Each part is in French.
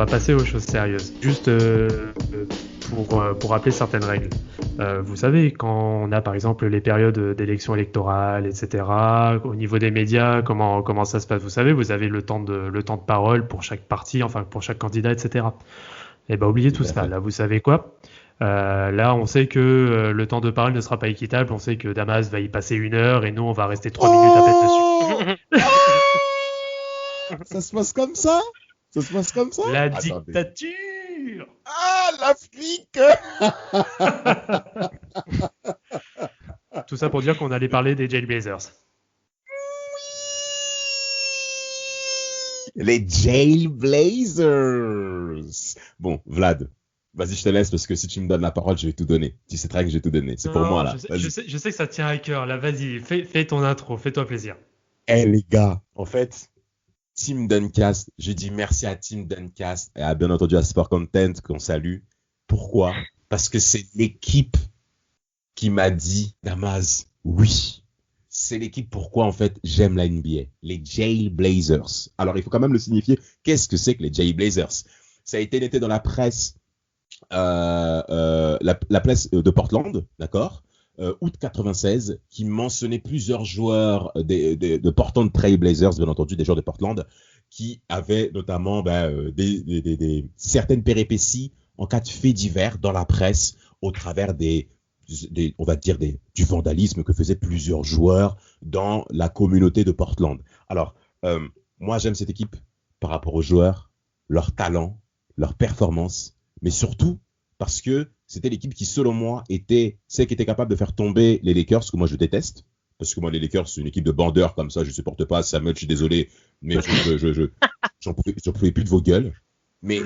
va passer aux choses sérieuses. Juste pour rappeler certaines règles. Vous savez, quand on a par exemple les périodes d'élections électorales, etc., au niveau des médias, comment ça se passe? Vous savez, vous avez le temps de parole pour chaque parti, enfin pour chaque candidat, etc. Eh ben, oubliez tout Tout à ça. fait. Là, vous savez quoi? Là, on sait que le temps de parole ne sera pas équitable. On sait que Damas va y passer 1 heure et nous, on va rester 3 minutes à peine dessus. Oh! Ah! Ça se passe comme ça? Ça se passe comme ça? La Attendez. dictature! Ah, l'Afrique! Tout ça pour dire qu'on allait parler des Jailblazers. Les Jailblazers! Bon, Vlad, vas-y, je te laisse parce que si tu me donnes la parole, je vais tout donner. Tu sais très bien que je vais tout donner. C'est pour moi, Non, je là. sais, je Vas-y. sais, je sais que ça te tient à cœur. Là, vas-y, fais ton intro, fais-toi plaisir. Eh, les gars, en fait, Team Duncast, je dis merci à Team Duncast et à bien entendu à Sport Content qu'on salue. Pourquoi? Parce que c'est l'équipe qui m'a dit, Damas, oui. C'est l'équipe pourquoi en fait j'aime la NBA. Les Jailblazers. Alors il faut quand même le signifier. Qu'est-ce que c'est que les Jailblazers? Ça a été noté dans la presse, la presse de Portland, d'accord, août 96, qui mentionnait plusieurs joueurs de Portland Trail Blazers, bien entendu, des joueurs de Portland, qui avaient notamment certaines péripéties en cas de faits divers dans la presse au travers on va dire du vandalisme que faisaient plusieurs joueurs dans la communauté de Portland. Alors, moi, j'aime cette équipe par rapport aux joueurs, leur talent, leur performance, mais surtout parce que c'était l'équipe qui, selon moi, était celle qui était capable de faire tomber les Lakers, que moi je déteste. Parce que moi, les Lakers, c'est une équipe de bandeurs comme ça, je ne supporte pas. Samuel, je suis désolé, mais j'en pouvais plus de vos gueules. Mais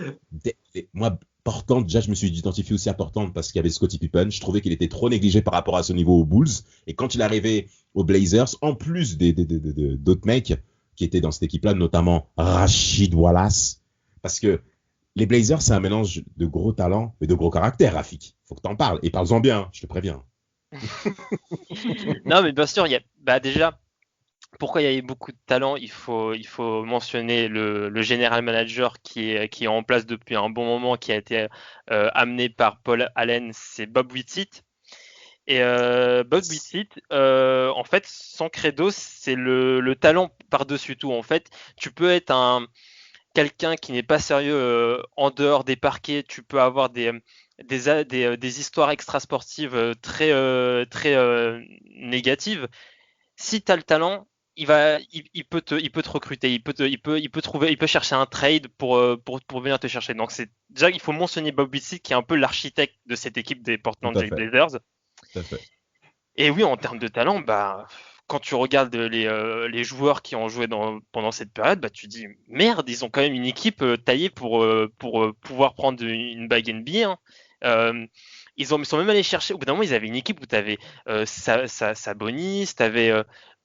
moi, Portland, déjà, je me suis identifié aussi à Portland parce qu'il y avait Scottie Pippen. Je trouvais qu'il était trop négligé par rapport à ce niveau aux Bulls. Et quand il arrivait aux Blazers, en plus d'autres mecs qui étaient dans cette équipe-là, notamment Rashid Wallace, parce que les Blazers, c'est un mélange de gros talents et de gros caractères, Rafik. Faut que t'en parles. Et parle-en bien, je te préviens. Non, mais bien sûr, déjà, pourquoi il y a eu beaucoup de talent, il faut mentionner le general manager qui est en place depuis un bon moment, qui a été amené par Paul Allen, c'est Bob Whitsitt. Et Bob Whitsitt, en fait, son credo, c'est le talent par-dessus tout. En fait, tu peux être quelqu'un qui n'est pas sérieux en dehors des parquets, tu peux avoir des histoires extrasportives très négatives. Si tu as le talent, il peut te recruter, il peut chercher un trade pour venir te chercher. Donc déjà il faut mentionner Bob Whitsitt qui est un peu l'architecte de cette équipe des Tout Portland à Trail fait. Blazers. Tout à fait. Et oui, en termes de talent, quand tu regardes les joueurs qui ont joué pendant cette période, tu dis merde, ils ont quand même une équipe taillée pour pouvoir prendre une bague NBA. Hein. Ils sont même allés chercher. Au bout d'un moment, ils avaient une équipe où tu avais Sabonis, tu avais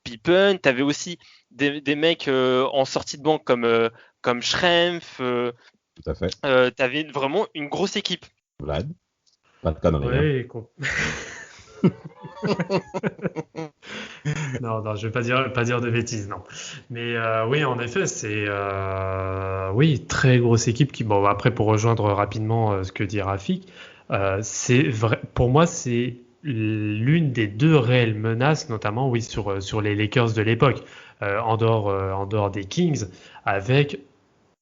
Pippen, tu avais aussi des mecs en sortie de banc comme Schrempf. Tout à fait. Tu avais vraiment une grosse équipe. Vlad, pas de conneries. Hein. Oui, non, je vais pas dire de bêtises, non. Mais oui, en effet, c'est oui, très grosse équipe qui, bon, après pour rejoindre rapidement ce que dit Rafik, c'est vrai, pour moi, c'est l'une des deux réelles menaces, notamment oui sur les Lakers de l'époque, en dehors des Kings, avec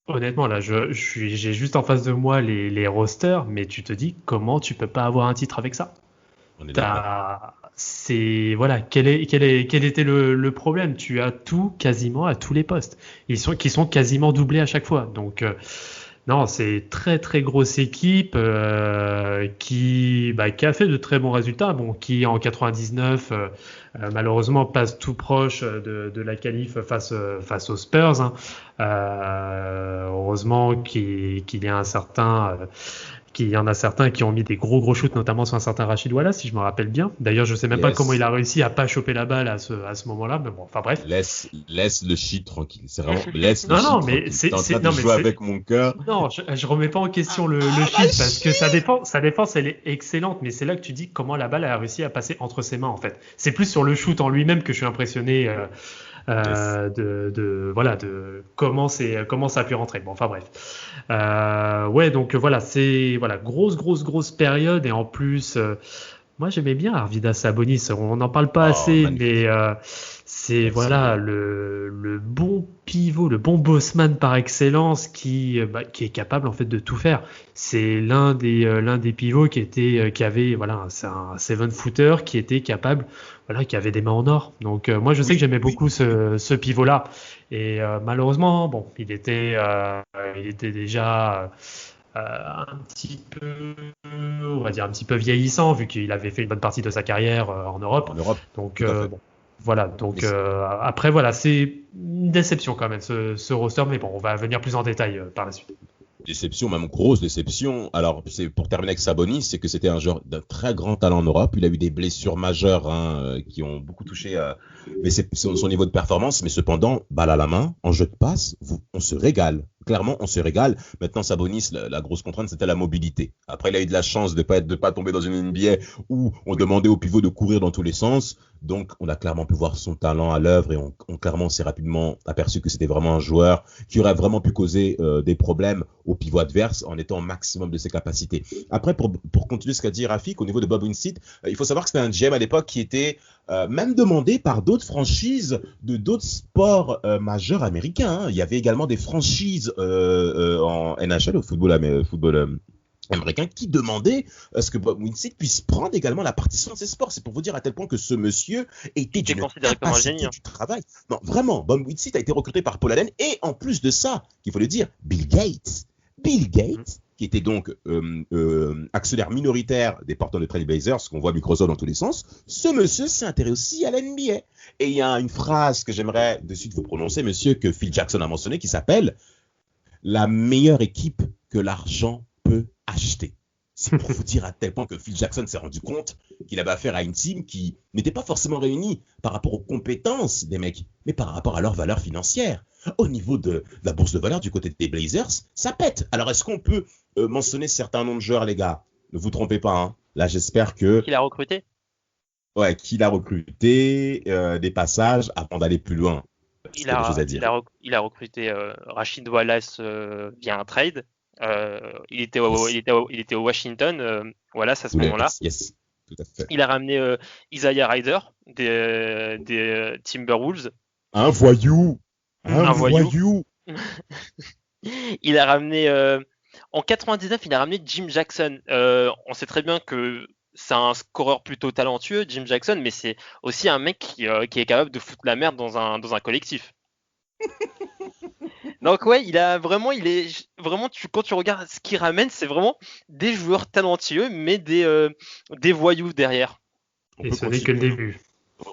honnêtement là, j'ai juste en face de moi les rosters, mais tu te dis comment tu peux pas avoir un titre avec ça? On est d'accord. C'est voilà, quel était le problème? Tu as tout quasiment à tous les postes. Qui sont quasiment doublés à chaque fois. Donc non, c'est très très grosse équipe qui a fait de très bons résultats. Bon, qui en 99 malheureusement passe tout proche de la qualif face aux Spurs. Hein. Heureusement qu'il y a qu'il y en a certains qui ont mis des gros shoots, notamment sur un certain Rashid Wallace, si je me rappelle bien. D'ailleurs, je sais même pas comment il a réussi à pas choper la balle à ce moment-là, mais bon, enfin bref. Laisse le shit tranquille. C'est vraiment laisse le Non, shit non, mais tranquille. T'es en train de jouer avec mon cœur. Non, je remets pas en question le shit parce que sa défense, elle est excellente, mais c'est là que tu dis comment la balle a réussi à passer entre ses mains, en fait. C'est plus sur le shoot en lui-même que je suis impressionné voilà, de comment ça a pu rentrer. Bon, enfin bref. Ouais, donc voilà, c'est voilà grosse période et en plus, moi j'aimais bien Arvydas Sabonis. On n'en parle pas Oh, assez, magnifique. mais c'est Merci. voilà le bon pivot, le bon bossman par excellence qui est capable en fait de tout faire. C'est l'un des pivots qui avait voilà c'est un 7-footer qui était capable voilà qui avait des mains en or. Donc moi je sais que Oui, j'aimais oui. beaucoup ce pivot là et malheureusement bon il était déjà un petit peu, on va dire un petit peu vieillissant vu qu'il avait fait une bonne partie de sa carrière en Europe. En Europe, Donc tout à fait. bon, voilà. Donc Mais après voilà, c'est une déception quand même ce roster, mais bon, on va venir plus en détail par la suite. déception, même grosse déception. Alors, c'est pour terminer avec Sabonis, c'est que c'était un joueur d'un très grand talent en Europe. Il a eu des blessures majeures qui ont beaucoup touché mais c'est son niveau de performance. Mais cependant, balle à la main, en jeu de passe, on se régale. Clairement, on se régale. Maintenant, Sabonis, la grosse contrainte, c'était la mobilité. Après, il a eu de la chance de pas tomber dans une NBA où on demandait au pivot de courir dans tous les sens. Donc, on a clairement pu voir son talent à l'œuvre et clairement s'est rapidement aperçu que c'était vraiment un joueur qui aurait vraiment pu causer des problèmes au pivot adverse en étant au maximum de ses capacités. Après, pour continuer ce qu'a dit Rafik, au niveau de Bob Winsett, il faut savoir que c'était un GM à l'époque qui était même demandé par d'autres franchises de d'autres sports majeurs américains. Il y avait également des franchises en NHL, au football américain, qui demandait à ce que Bob Winsett puisse prendre également la partition de ces sports. C'est pour vous dire à tel point que ce monsieur était d'une considéré comme un génie. capacité du travail. Non, vraiment, Bob Winsett a été recruté par Paul Allen et en plus de ça, qu'il faut le dire, Bill Gates. Bill Gates, qui était donc actionnaire minoritaire des Portland Trail Blazers, qu'on voit Microsoft dans tous les sens, ce monsieur s'est intéressé aussi à la NBA. Et il y a une phrase que j'aimerais de suite vous prononcer, monsieur, que Phil Jackson a mentionné, qui s'appelle « La meilleure équipe que l'argent peut acheter ». C'est pour vous dire à tel point que Phil Jackson s'est rendu compte qu'il avait affaire à une team qui n'était pas forcément réunie par rapport aux compétences des mecs, mais par rapport à leur valeur financière. Au niveau de la bourse de valeur du côté des Blazers, ça pète. Alors, est-ce qu'on peut mentionner certains noms de joueurs, les gars? Ne vous trompez pas, hein. Là, j'espère que... Qu'il a recruté? Ouais, qu'il a recruté, des passages avant d'aller plus loin. Il a recruté Rashid Wallace via un trade. Il était au Washington, Wallace à ce moment-là. Yes, tout à fait. Il a ramené Isaiah Ryder des Timberwolves. Un voyou. Il a ramené en 99, il a ramené Jim Jackson. On sait très bien que c'est un scoreur plutôt talentueux, Jim Jackson, mais c'est aussi un mec qui est capable de foutre la merde dans un collectif. Donc ouais, il est vraiment, quand tu regardes ce qu'il ramène, c'est vraiment des joueurs talentueux, mais des voyous derrière. Et ce n'est que le début.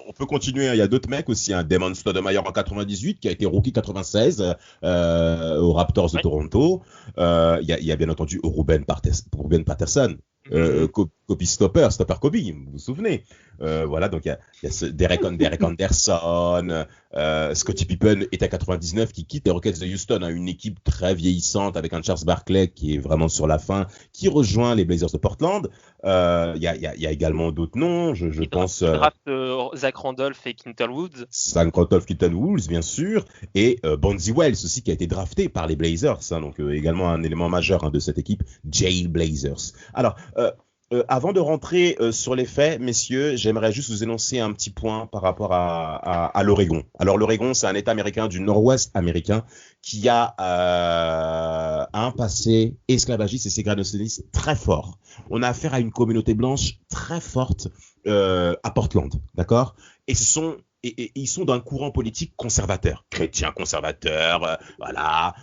On peut continuer, il y a d'autres mecs aussi, hein. Damon Stoudemire en 98, qui a été rookie 96 aux Raptors de Toronto. Il y a bien entendu Ruben Patterson, Kobe Stopper Kobe, vous vous souvenez. Voilà, donc il y a Derek Anderson, Scottie Pippen est à 99, qui quitte les Rockets de Houston, hein, une équipe très vieillissante avec un Charles Barkley qui est vraiment sur la fin, qui rejoint les Blazers de Portland. Il y a également d'autres noms, je pense. Draft Zach Randolph et Quinton Woods. Zach Randolph, Quinton Woods, bien sûr, et Bonzi Wells aussi, qui a été drafté par les Blazers, hein, donc également un élément majeur, hein, de cette équipe, Jail Blazers. Alors, avant de rentrer sur les faits, messieurs, j'aimerais juste vous énoncer un petit point par rapport à l'Oregon. Alors, l'Oregon, c'est un État américain du nord-ouest américain qui a un passé esclavagiste et ségrégationniste très fort. On a affaire à une communauté blanche très forte à Portland, d'accord? Et ils sont d'un courant politique conservateur, chrétien conservateur, voilà,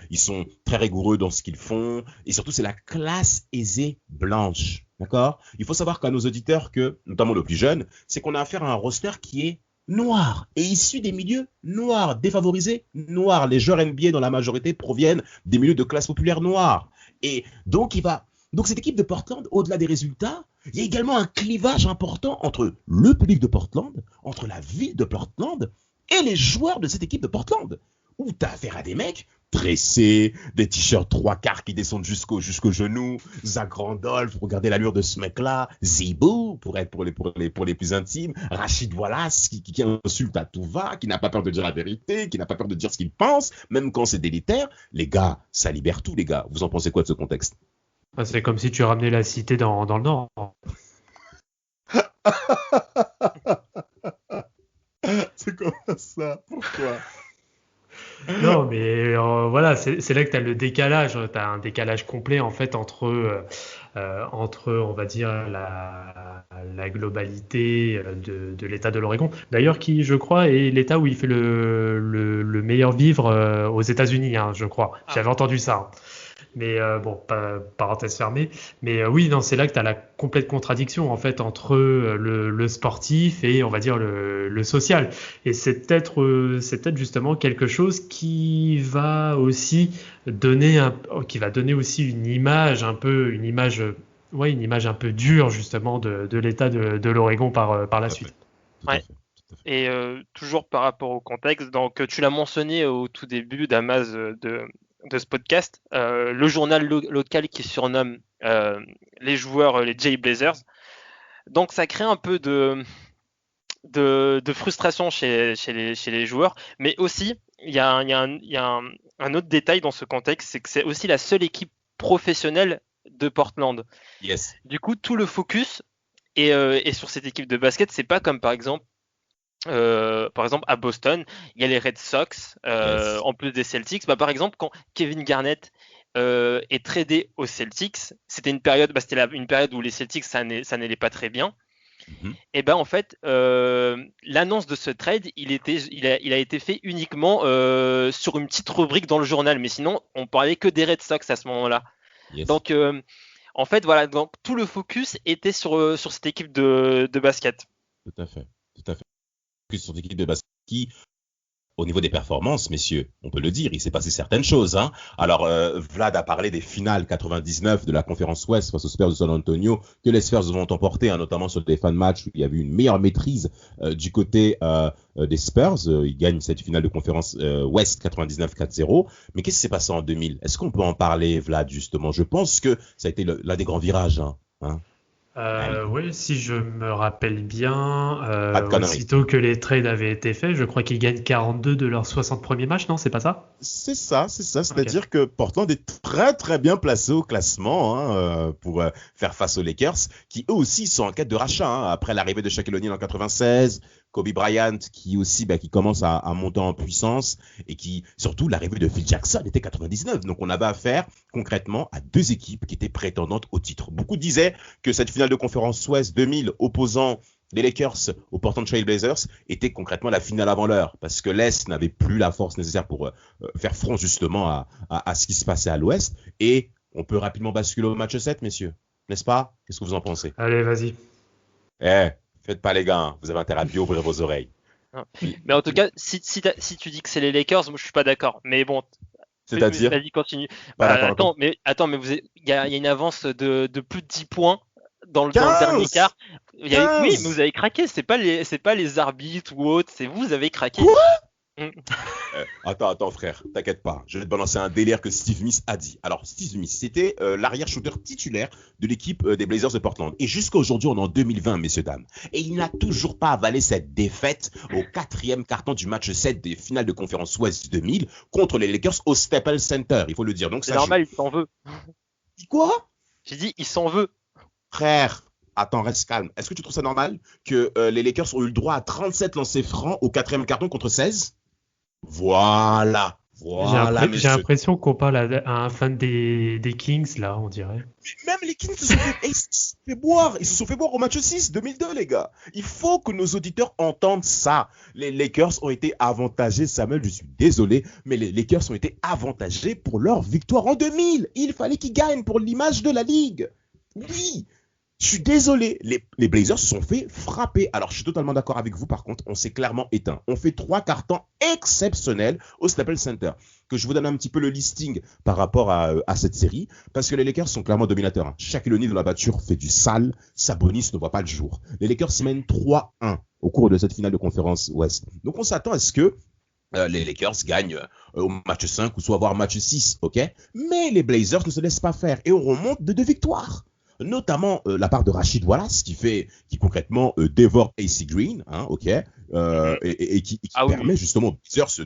ils sont très rigoureux dans ce qu'ils font, et surtout c'est la classe aisée blanche, d'accord? Il faut savoir qu'à nos auditeurs, notamment les plus jeunes, c'est qu'on a affaire à un roster qui est noir et issu des milieux noirs, défavorisés noirs. Les joueurs NBA dans la majorité proviennent des milieux de classe populaire noire, et donc cette équipe de Portland, au-delà des résultats, il y a également un clivage important entre le public de Portland, entre la ville de Portland et les joueurs de cette équipe de Portland, où tu as affaire à des mecs dressé, des t-shirts 3/4 qui descendent jusqu'au genou, Zach Randolph, regardez l'allure de ce mec-là, Zibou, pour les plus intimes, Rachid Wallace, qui insulte à tout va, qui n'a pas peur de dire la vérité, qui n'a pas peur de dire ce qu'il pense, même quand c'est délétère. Les gars, ça libère tout, les gars. Vous en pensez quoi de ce contexte? C'est comme si tu ramenais la cité dans le Nord. C'est comme ça. Pourquoi? Non, mais voilà, c'est là que tu as le décalage. Tu as un décalage complet en fait entre, on va dire, la globalité de l'État de l'Oregon. D'ailleurs, qui, je crois, est l'État où il fait le meilleur vivre aux États-Unis, hein, je crois. J'avais entendu ça. Hein. Mais bon, parenthèse fermée. Mais oui, non, c'est là que tu as la complète contradiction en fait entre le sportif et on va dire le social. Et c'est peut-être justement quelque chose qui va aussi donner aussi une image un peu dure justement de l'État de l'Oregon par la suite. Ouais. Et toujours par rapport au contexte, donc tu l'as mentionné au tout début, Damas, de ce podcast, le journal local qui surnomme les joueurs les Jay Blazers. Donc ça crée un peu de frustration chez les joueurs, mais aussi il y a un autre détail dans ce contexte, c'est que c'est aussi la seule équipe professionnelle de Portland. Yes. Du coup, tout le focus est sur cette équipe de basket. C'est pas comme par exemple à Boston, il y a les Red Sox, Yes. en plus des Celtics. Par exemple, quand Kevin Garnett est tradé aux Celtics, c'était une période où les Celtics ça n'allait pas très bien. Mm-hmm. Et en fait, l'annonce de ce trade, il a été fait uniquement sur une petite rubrique dans le journal, mais sinon on parlait que des Red Sox à ce moment-là. Yes. Donc en fait voilà, donc tout le focus était sur cette équipe de basket. Tout à fait. Sur l'équipe de basket qui, au niveau des performances, messieurs, on peut le dire, il s'est passé certaines choses. Hein. Alors, Vlad a parlé des finales 99 de la conférence Ouest face aux Spurs de San Antonio, que les Spurs vont emporter, hein, notamment sur des fan matchs où il y avait une meilleure maîtrise du côté des Spurs. Ils gagnent cette finale de conférence Ouest 99-4-0. Mais qu'est-ce qui s'est passé en 2000? Est-ce qu'on peut en parler, Vlad, justement? Je pense que ça a été l'un des grands virages. Hein. Oui, si je me rappelle bien, aussitôt que les trades avaient été faits, je crois qu'ils gagnent 42 de leurs 60 premiers matchs, non? C'est pas ça? C'est ça. C'est-à-dire que Portland est très très bien placé au classement pour faire face aux Lakers, qui eux aussi sont en quête de rachat. Hein, après l'arrivée de Shaquille O'Neal en 96, Kobe Bryant qui aussi qui commence à monter en puissance, et qui surtout l'arrivée de Phil Jackson était 99. Donc on avait affaire concrètement à deux équipes qui étaient prétendantes au titre. Beaucoup disaient que cette finale de conférence Ouest 2000 opposant les Lakers aux Portland Trail Blazers était concrètement la finale avant l'heure, parce que l'Est n'avait plus la force nécessaire pour faire front justement à ce qui se passait à l'Ouest. Et on peut rapidement basculer au match 7, messieurs, n'est-ce pas? Qu'est-ce que vous en pensez? Allez, vas-y. Faites pas les gars, hein. Vous avez intérêt à bien ouvrir vos oreilles. Mais en tout cas, si tu dis que c'est les Lakers, moi je suis pas d'accord. Mais bon, c'est-à-dire, vas-y, continue. Attends, mais il y a une avance de plus de 10 points dans le dernier quart. Oui, mais vous avez craqué. C'est pas les arbitres ou autres. C'est vous avez craqué. Quoi? Attends frère, t'inquiète pas, je vais te balancer un délire que Steve Smith a dit. Alors Steve Smith, c'était l'arrière-shooter titulaire de l'équipe des Blazers de Portland. Et jusqu'à aujourd'hui, on est en 2020, messieurs, dames. Et il n'a toujours pas avalé cette défaite au 4e carton du match 7 des finales de conférence Ouest 2000 contre les Lakers au Staples Center, il faut le dire. Donc c'est normal, il s'en veut. Dis quoi? J'ai dit, il s'en veut. Frère, attends, reste calme. Est-ce que tu trouves ça normal que les Lakers ont eu le droit à 37 lancers francs au 4e carton contre 16? Voilà. J'ai l'impression qu'on parle à un fan des Kings, là, on dirait. Même les Kings se sont fait boire. Ils se sont fait boire au match 6, 2002, les gars. Il faut que nos auditeurs entendent ça. Les Lakers ont été avantagés, Samuel, je suis désolé, mais les Lakers ont été avantagés pour leur victoire en 2000. Il fallait qu'ils gagnent pour l'image de la Ligue. Oui. Je suis désolé, les Blazers se sont fait frapper. Alors, je suis totalement d'accord avec vous, par contre, on s'est clairement éteint. On fait 3 cartons exceptionnels au Staples Center. Que je vous donne un petit peu le listing par rapport à cette série, parce que les Lakers sont clairement dominateurs. Hein. Shaquille O'Neal de la voiture fait du sale, Sabonis ne voit pas le jour. Les Lakers mènent 3-1 au cours de cette finale de conférence Ouest. Donc, on s'attend à ce que les Lakers gagnent au match 5 ou soit voire match 6, ok? Mais les Blazers ne se laissent pas faire et on remonte de 2 victoires. Notamment la part de Rashid Wallace qui concrètement dévore AC Green, hein, ok? Et qui permet justement aux Blazers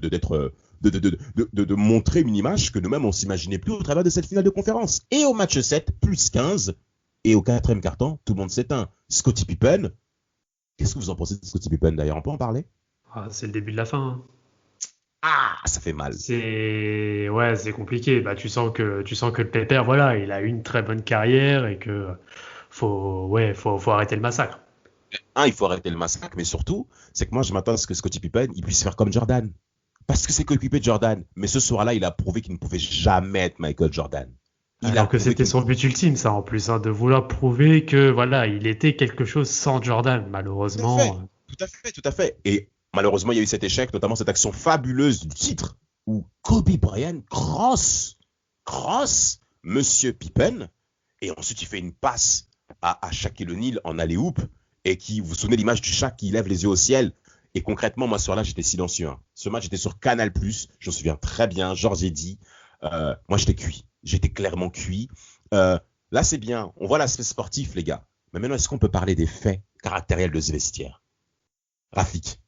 de montrer une image que nous-mêmes on s'imaginait plus au travers de cette finale de conférence. Et au match 7, plus 15, et au 4e quart-temps, tout le monde s'éteint. Scottie Pippen, qu'est-ce que vous en pensez de Scottie Pippen d'ailleurs? On peut en parler? C'est le début de la fin. Hein. Ah, ça fait mal. C'est compliqué. Bah, tu sens que le pépère, voilà, il a eu une très bonne carrière et que faut arrêter le massacre. Il faut arrêter le massacre, mais surtout, c'est que moi, je m'attends à ce que Scottie Pippen, il puisse faire comme Jordan. Parce que c'est coéquipier de Jordan. Mais ce soir-là, il a prouvé qu'il ne pouvait jamais être Michael Jordan. Alors que c'était son but ultime, ça, en plus, hein, de vouloir prouver que, voilà, il était quelque chose sans Jordan, malheureusement. Tout à fait. Et malheureusement, il y a eu cet échec, notamment cette action fabuleuse du titre où Kobe Bryant crosse Monsieur Pippen. Et ensuite, il fait une passe à Shaquille O'Neal en alley-oop. Et vous vous souvenez de l'image du chat qui lève les yeux au ciel. Et concrètement, moi, ce soir-là, j'étais silencieux. Hein. Ce match était sur Canal+, je me souviens très bien, Georges Eddy. Moi, j'étais cuit. J'étais clairement cuit. Là, c'est bien. On voit l'aspect sportif, les gars. Mais maintenant, est-ce qu'on peut parler des faits caractériels de ce vestiaire? Rafik,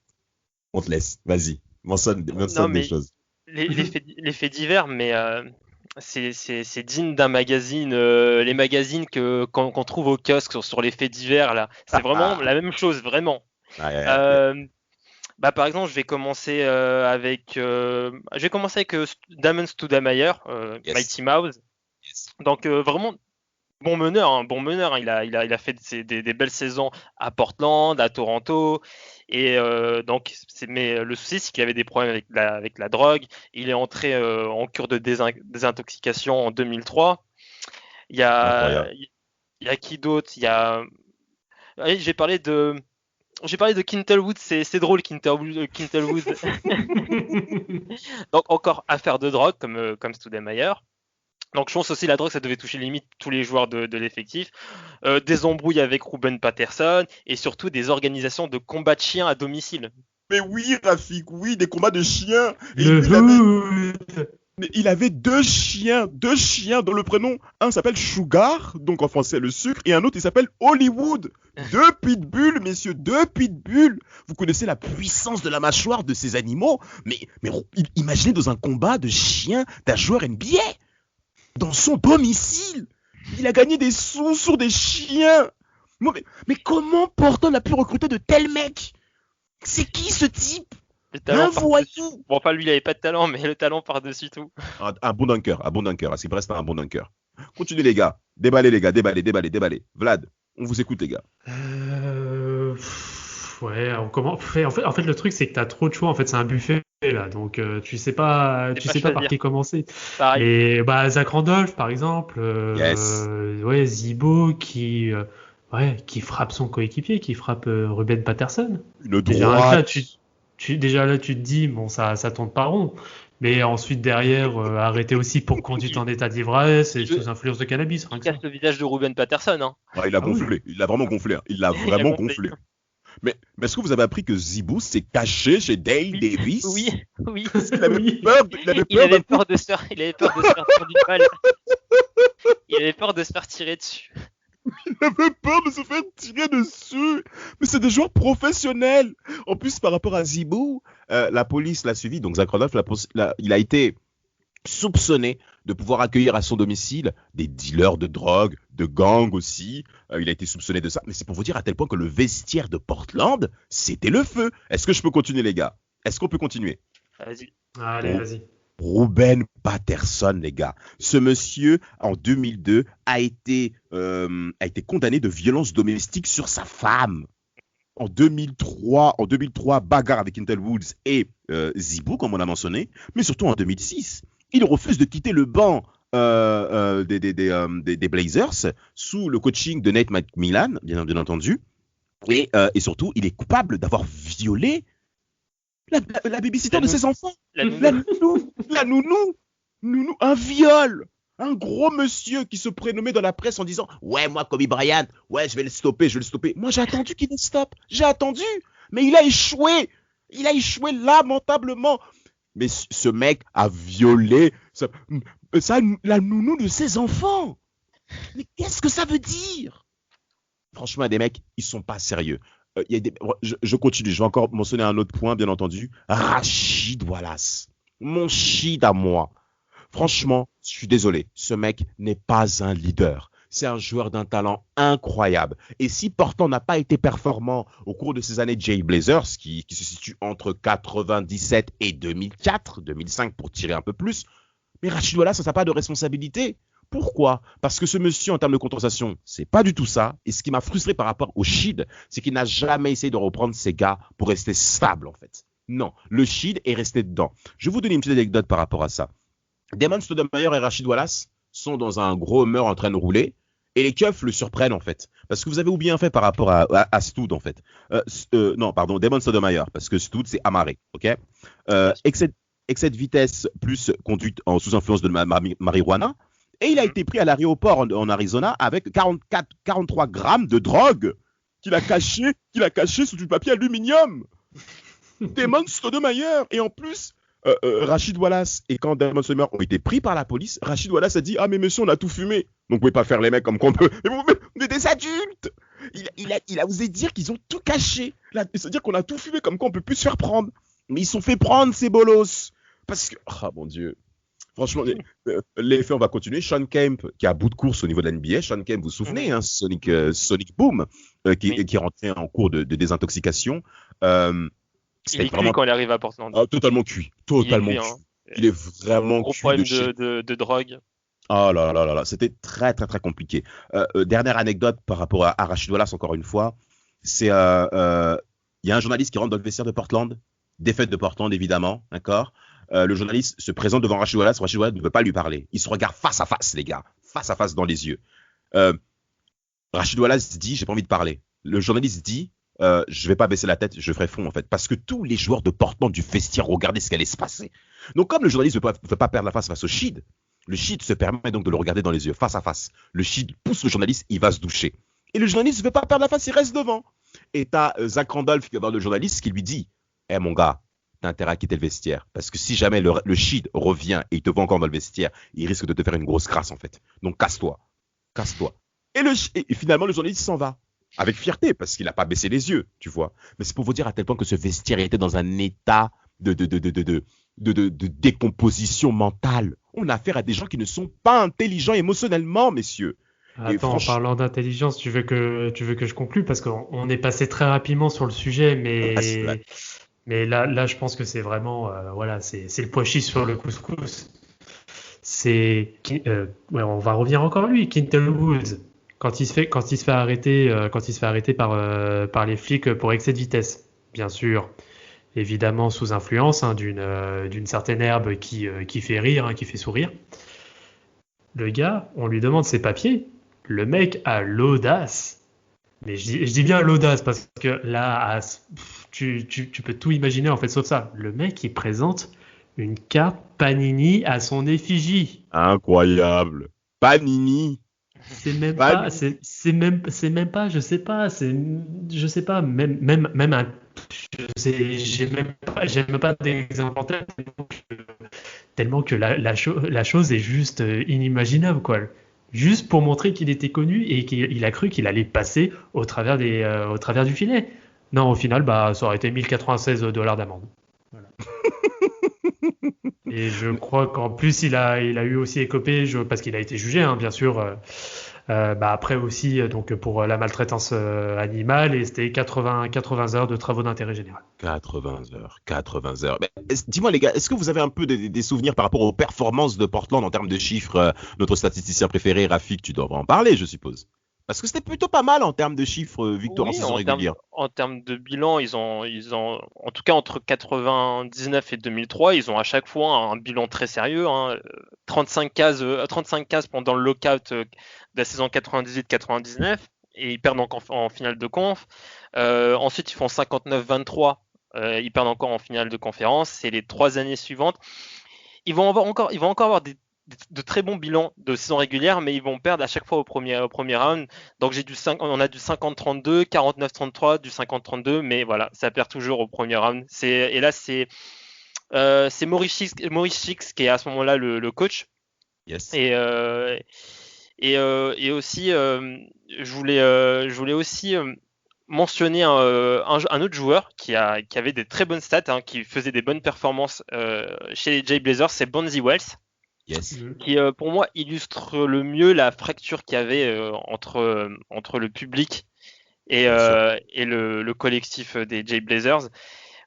on te laisse. Vas-y. Mentionne des choses. Les faits divers, mais c'est digne d'un magazine. Les magazines qu'on trouve au kiosque sur les faits divers, là. C'est vraiment la même chose, vraiment. Par exemple, je vais commencer avec Damon Stoudamire, Yes. Mighty Mouse. Yes. Donc vraiment bon meneur. Hein. Il a fait des belles saisons à Portland, à Toronto. Et mais le souci, c'est qu'il avait des problèmes avec la drogue. Il est entré en cure de désintoxication en 2003. Il y a qui d'autre? Allez, j'ai parlé de Quintel Woods, c'est drôle Quintel Woods. Donc encore affaire de drogue comme Stoudemire. Donc je pense aussi la drogue, ça devait toucher limite tous les joueurs de l'effectif. Des embrouilles avec Ruben Patterson et surtout des organisations de combats de chiens à domicile. Mais oui, Rafik, oui, des combats de chiens. Il avait 2 chiens dont le prénom, un s'appelle Sugar, donc en français le sucre, et un autre il s'appelle Hollywood. 2 pitbulls, messieurs, 2 pitbulls. Vous connaissez la puissance de la mâchoire de ces animaux, mais imaginez dans un combat de chiens d'un joueur NBA, dans son domicile. Il a gagné des sous sur des chiens. Mais comment Portland a pu recruter de tels mecs? C'est qui ce type? Un voyou. Bon, enfin, lui, il avait pas de talent, mais le talent par-dessus tout. Un bon dunker. À ce qui reste un bon dunker. Continuez, les gars. Déballez, les gars. Déballez. Vlad, on vous écoute, les gars. On commence. En fait, le truc, c'est que t'as trop de choix. En fait, c'est un buffet, là. Donc, tu sais pas par qui commencer. Pareil. Et, Zach Randolph, par exemple. Yes. Zibo qui frappe son coéquipier, qui frappe Ruben Patterson. Une droite. Déjà là, tu te dis, bon, ça tourne pas rond. Mais ensuite, derrière, arrêter aussi pour conduite en état d'ivresse et sous influence de cannabis. Il casse le visage de Ruben Patterson. Hein. Ouais, il a gonflé. Il l'a vraiment gonflé. Il l'a vraiment gonflé. Mais est-ce que vous avez appris que Zibou s'est caché chez Dale Davis? Oui. Il avait peur de se faire tirer du balle. Il avait peur de se faire tirer dessus. Il avait peur de se faire tirer dessus. Mais c'est des joueurs professionnels. En plus, par rapport à Zibou, la police l'a suivi. Donc, Zach Randolph, il a été soupçonné de pouvoir accueillir à son domicile des dealers de drogue, de gangs aussi. Il a été soupçonné de ça. Mais c'est pour vous dire à tel point que le vestiaire de Portland, c'était le feu. Est-ce que je peux continuer, les gars? Est-ce qu'on peut continuer? Vas-y. Allez, vas-y. Ruben Patterson, les gars. Ce monsieur, en 2002, a été condamné de violence domestique sur sa femme. En 2003, bagarre avec Quintel Woods et Zibou, comme on l'a mentionné. Mais surtout en 2006, il refuse de quitter le banc des Blazers sous le coaching de Nate McMillan, bien entendu. Et surtout, il est coupable d'avoir violé la babysitter de ses enfants. La nounou, un viol. Un gros monsieur qui se prénommait dans la presse en disant « Ouais, moi, Kobe Bryant, ouais, je vais le stopper. » Moi, j'ai attendu qu'il le stoppe. Mais il a échoué. Il a échoué lamentablement. Mais ce mec a violé la nounou de ses enfants. Mais qu'est-ce que ça veut dire? Franchement, des mecs, ils sont pas sérieux. Je continue, je vais encore mentionner un autre point, bien entendu. Rachid Wallace. Mon shit à moi. Franchement, je suis désolé. Ce mec n'est pas un leader. C'est un joueur d'un talent incroyable. Et si Portland n'a pas été performant au cours de ces années Jay Blazers, qui se situe entre 97 et 2004, 2005 pour tirer un peu plus, mais Rachid Wallace, ça n'a pas de responsabilité. Pourquoi? Parce que ce monsieur, en termes de compensation, c'est pas du tout ça. Et ce qui m'a frustré par rapport au Shid, c'est qu'il n'a jamais essayé de reprendre ses gars pour rester stable, en fait. Non, le Shid est resté dedans. Je vais vous donner une petite anecdote par rapport à ça. Damon Stoudemire et Rachid Wallace sont dans un gros humeur en train de rouler. Et les keufs le surprennent, en fait. Parce que vous avez oublié un fait par rapport à Stoud, en fait. Non, pardon, Damon Stoudemire, parce que Stoud, c'est amarré, ok? Excès de vitesse plus conduite sous influence de marijuana. Et il a été pris à l'aéroport en Arizona avec 43 grammes de drogue qu'il a caché sous du papier aluminium. Damon Stoudemire. Et en plus, Rachid Wallace et quand Damon Stoudemire ont été pris par la police, Rachid Wallace a dit « Ah mais monsieur, on a tout fumé. Donc vous pouvez pas faire les mecs comme qu'on peut. Mais vous êtes des adultes !» Il a osé dire qu'ils ont tout caché. C'est-à-dire qu'on a tout fumé comme qu'on peut plus se faire prendre. Mais ils se sont fait prendre ces bolos. Parce que... Ah mon Dieu. Franchement, les faits, on va continuer. Sean Kemp, qui est à bout de course au niveau de la NBA. Sean Kemp, vous vous souvenez, hein, Sonic Boom, qui est rentré en cours de désintoxication. Il est cuit quand il arrive à Portland. Totalement cuit. Totalement cuit. Il est vraiment gros cuit. Gros problème de drogue. Oh là là là là. C'était très, très, très compliqué. Dernière anecdote par rapport à Rachid Wallace, encore une fois. C'est, il y a un journaliste qui rentre dans le vestiaire de Portland. Défaite de Portland, évidemment. D'accord? Le journaliste se présente devant Rachid Wallace. Rachid Wallace ne veut pas lui parler. Ils se regardent face à face, les gars. Face à face dans les yeux. Rachid Wallace dit, j'ai pas envie de parler. Le journaliste dit, je vais pas baisser la tête, je ferai fond en fait. Parce que tous les joueurs de Portland du vestiaire regardaient ce qui allait se passer. Donc comme le journaliste ne veut pas perdre la face au Shid, le Shid se permet donc de le regarder dans les yeux, face à face. Le Shid pousse le journaliste, il va se doucher. Et le journaliste ne veut pas perdre la face, il reste devant. Et t'as Zach Randolph qui va voir le journaliste qui lui dit, mon gars, t'as intérêt à quitter le vestiaire. Parce que si jamais le Shid revient et il te voit encore dans le vestiaire, il risque de te faire une grosse crasse en fait. Donc casse-toi. Et finalement, le journaliste s'en va. Avec fierté, parce qu'il n'a pas baissé les yeux, tu vois. Mais c'est pour vous dire à tel point que ce vestiaire était dans un état de décomposition mentale. On a affaire à des gens qui ne sont pas intelligents émotionnellement, messieurs. Attends, en parlant d'intelligence, tu veux que je conclue parce qu'on est passé très rapidement sur le sujet, mais là, je pense que c'est vraiment, voilà, c'est le pois chiche sur le couscous. On va revenir encore lui, Quinton Woods. Quand il se fait arrêter par les flics pour excès de vitesse, bien sûr, évidemment sous influence d'une certaine herbe qui fait rire, qui fait sourire. Le gars, on lui demande ses papiers. Le mec a l'audace, mais je dis bien l'audace parce que là, tu peux tout imaginer en fait sauf ça. Le mec il présente une carte Panini à son effigie. Incroyable. Panini. C'est même pas, je sais pas, même un, j'ai même pas d'exemple en tête tellement que la chose est juste inimaginable, quoi. Juste pour montrer qu'il était connu et qu'il a cru qu'il allait passer au travers du filet. Non, au final, ça aurait été $1096 d'amende. Voilà. Et je crois qu'en plus, il a eu aussi écopé, parce qu'il a été jugé, hein, bien sûr. Après aussi, donc pour la maltraitance animale, et c'était 80 heures de travaux d'intérêt général. 80 heures. Mais, dis-moi les gars, est-ce que vous avez un peu des souvenirs par rapport aux performances de Portland en termes de chiffres? Notre statisticien préféré, Rafik, tu dois en parler, je suppose. Parce que c'était plutôt pas mal en termes de chiffres, victoire en saison régulière. En termes de bilan, ils ont, en tout cas entre 99 et 2003, ils ont à chaque fois un bilan très sérieux. 35 cases pendant le lockout de la saison 98-99 et ils perdent encore en finale de conf. Ensuite, ils font 59-23, ils perdent encore en finale de conférence. C'est les 3 années suivantes. Ils vont encore avoir de très bons bilans de saison régulière, mais ils vont perdre à chaque fois au premier round. Donc on a du 50-32, 49-33, du 50-32, mais voilà, ça perd toujours au premier round. Et là, c'est C'est Maurice Chicks qui est à ce moment-là le coach. Yes. Et aussi, je voulais aussi mentionner un autre joueur qui avait des très bonnes stats, hein, qui faisait des bonnes performances chez les Jay Blazers, c'est Bonzi Wells, Yes. qui pour moi illustre le mieux la fracture qu'il y avait entre le public et le collectif des Jay Blazers.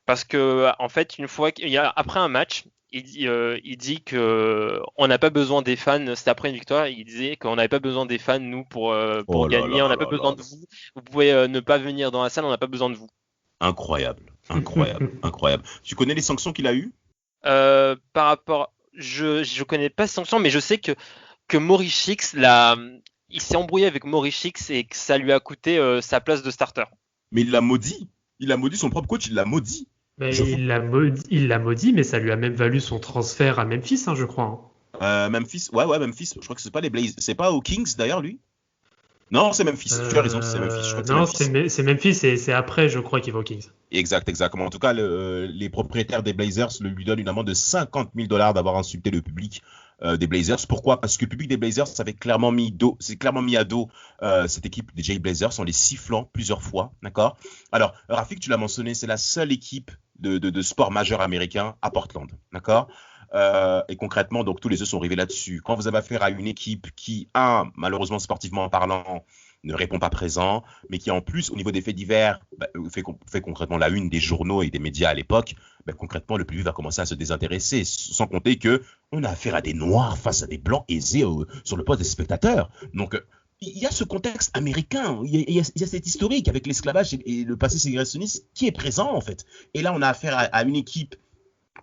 Parce que en fait, une fois après un match, il dit que on n'a pas besoin des fans. C'était après une victoire. Il disait qu'on n'avait pas besoin des fans nous pour Oh là gagner. là On n'a pas là besoin là. de vous. Vous pouvez ne pas venir dans la salle. On n'a pas besoin de vous. Incroyable. Incroyable. Incroyable. Tu connais les sanctions qu'il a eues? Par rapport, je connais pas cette sanction, mais je sais que Maurice Chicks il s'est embrouillé avec Maurice Chicks et que ça lui a coûté sa place de starter. Mais il l'a maudit. Il a maudit son propre coach, il l'a maudit. Mais Je il l'a maudit, mais ça lui a même valu son transfert à Memphis, hein, je crois. Memphis, ouais, Memphis. Je crois que c'est pas les Blazers. C'est pas aux Kings d'ailleurs, lui? Non, c'est Memphis. Tu as raison, c'est Memphis. Je crois que Non, c'est Memphis. c'est Memphis et c'est après, je crois, qu'il va aux Kings. Exact, exact. En tout cas, les propriétaires des Blazers lui donnent une amende de $50 000 d'avoir insulté le public des Blazers. Pourquoi? Parce que le public des Blazers c'est clairement mis à dos cette équipe des Jay Blazers en les sifflant plusieurs fois. D'accord? Alors, Rafik, tu l'as mentionné, c'est la seule équipe de sport majeur américain à Portland. D'accord? Et concrètement, donc tous les œufs sont rivés là-dessus. Quand vous avez affaire à une équipe qui, malheureusement sportivement parlant, ne répond pas présent, mais qui en plus, au niveau des faits divers, fait concrètement la une des journaux et des médias à l'époque, concrètement, le public va commencer à se désintéresser, sans compter que on a affaire à des noirs face à des blancs aisés sur le poste des spectateurs. Donc, il y a ce contexte américain, il y a cette historique avec l'esclavage et le passé ségrégationniste qui est présent, en fait. Et là, on a affaire à une équipe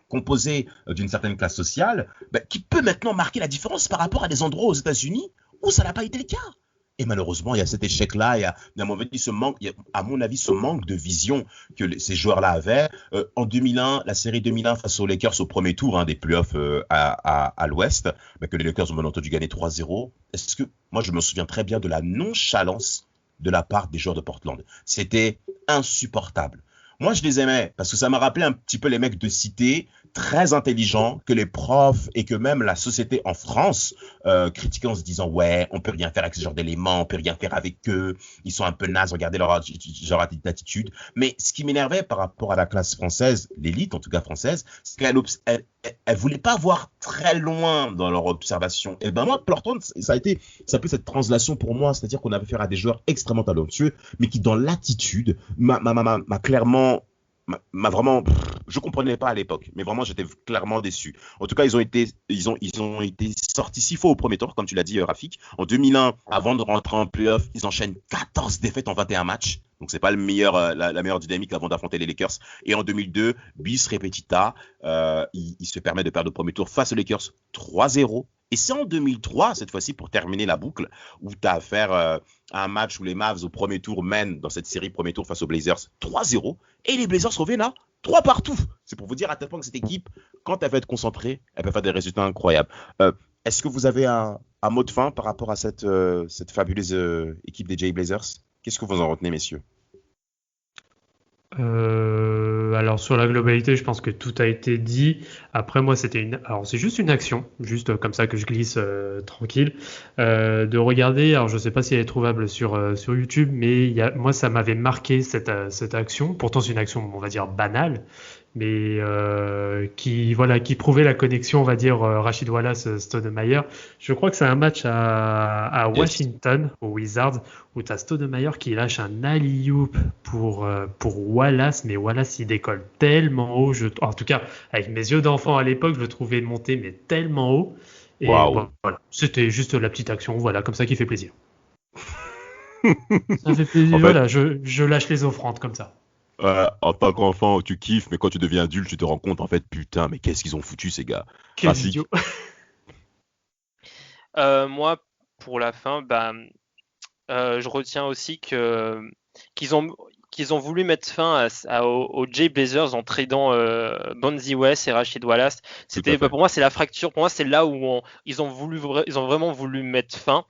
composée d'une certaine classe sociale, qui peut maintenant marquer la différence par rapport à des endroits aux États-Unis où ça n'a pas été le cas. Et malheureusement, il y a cet échec-là, il y a à mon avis, ce manque de vision que ces joueurs-là avaient. En 2001, la série 2001 face aux Lakers au premier tour des playoffs à l'Ouest, que les Lakers ont bien entendu gagner 3-0. Moi, je me souviens très bien de la nonchalance de la part des joueurs de Portland. C'était insupportable. Moi, je les aimais parce que ça m'a rappelé un petit peu les mecs de cité, très intelligents, que les profs et que même la société en France critiquaient en se disant « Ouais, on peut rien faire avec ce genre d'éléments, on peut rien faire avec eux, ils sont un peu nazes, regardez leur attitude. » Mais ce qui m'énervait par rapport à la classe française, l'élite en tout cas française, c'est qu'elle voulait pas voir très loin dans leur observation. Et moi, Portland, ça a été cette translation pour moi, c'est-à-dire qu'on avait affaire à des joueurs extrêmement talentueux, mais qui dans l'attitude m'a vraiment, je comprenais pas à l'époque, mais vraiment j'étais clairement déçu. En tout cas, ils ont été sortis 6 fois au premier tour, comme tu l'as dit, Rafik. En 2001, avant de rentrer en playoff, ils enchaînent 14 défaites en 21 matchs. Donc c'est pas la meilleure dynamique avant d'affronter les Lakers. Et en 2002, bis repetita, il se permet de perdre au premier tour face aux Lakers 3-0. Et c'est en 2003, cette fois-ci, pour terminer la boucle, où tu as affaire à un match où les Mavs au premier tour mènent dans cette série premier tour face aux Blazers 3-0. Et les Blazers reviennent à 3 partout. C'est pour vous dire à tel point que cette équipe, quand elle va être concentrée, elle peut faire des résultats incroyables. Est-ce que vous avez un mot de fin par rapport à cette fabuleuse équipe des Jay Blazers? Qu'est-ce que vous en retenez, messieurs? Alors sur la globalité, je pense que tout a été dit. Après moi, alors c'est juste une action, juste comme ça que je glisse tranquille, de regarder. Alors je sais pas si elle est trouvable sur YouTube, mais moi ça m'avait marqué cette action. Pourtant c'est une action, on va dire banale, mais qui prouvait la connexion, on va dire Rachid Wallace Stoudemire. Je crois que c'est un match à Washington, aux Wizards, où tu as Stoudemire qui lâche un alley-oop pour Wallace, mais Wallace il décolle tellement haut. En tout cas, avec mes yeux d'enfant à l'époque, je le trouvais monter mais tellement haut. Et Wow. voilà, c'était juste la petite action, voilà, comme ça qui fait plaisir. Ça fait plaisir, En fait, voilà, je lâche les offrandes comme ça. en tant qu'enfant, tu kiffes, mais quand tu deviens adulte, tu te rends compte, en fait, putain, mais qu'est-ce qu'ils ont foutu, ces gars? Quel Rafik. idiot. Moi, pour la fin, je retiens aussi qu'ils ont voulu mettre fin aux Jay Blazers en tradant Bonzi West et Rachid Wallace. Pour moi, c'est la fracture. Pour moi, c'est là où ils ont vraiment voulu mettre fin,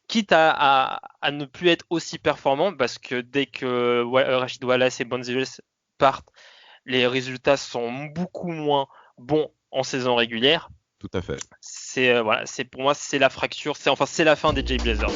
quitte à ne plus être aussi performants, parce que dès que Rachid Wallace et Bonzi West partent, les résultats sont beaucoup moins bons en saison régulière. Tout à fait. C'est pour moi c'est la fracture, c'est la fin des Jay Blazers.